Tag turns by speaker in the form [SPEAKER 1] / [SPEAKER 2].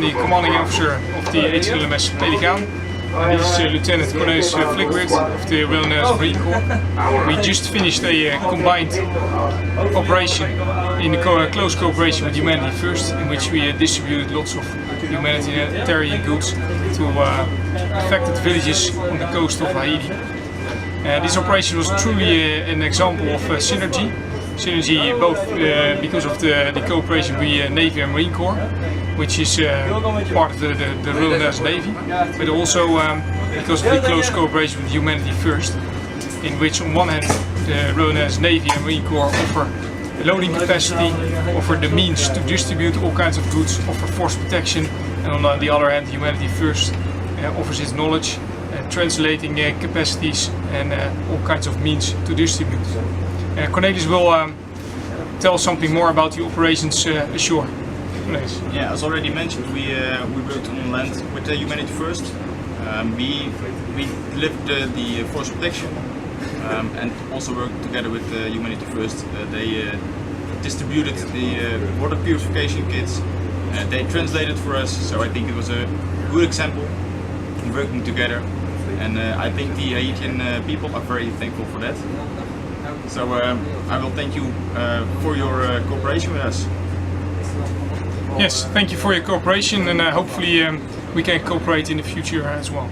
[SPEAKER 1] the commanding officer of the Haiti LMS Pelikaan. This is Lieutenant Cornelis Flickwood of the Royal Netherlands Marine Corps. We just finished a combined operation in close cooperation with Humanity First, in which we distributed lots of humanitarian goods to affected villages on the coast of Haiti. This operation was truly an example of synergy. Synergy both because of the cooperation with Navy and Marine Corps, which is part of the Royal Netherlands Navy, but also because of the close cooperation with Humanity First, in which on one hand the Royal Netherlands Navy and Marine Corps offer loading capacity, offer the means to distribute all kinds of goods, offer force protection, and on the other hand Humanity First offers its knowledge, translating capacities and all kinds of means to distribute. Cornelis will tell something more about the operations ashore. Cornelis.
[SPEAKER 2] Yeah, as already mentioned, we worked on land with the Humanity First. We delivered the force protection and also worked together with Humanity First. They distributed the water purification kits. They translated for us, so I think it was a good example of working together. And I think the Haitian people are very thankful for that. So I will thank you for your cooperation with us.
[SPEAKER 1] Yes, thank you for your cooperation, and hopefully we can cooperate in the future as well.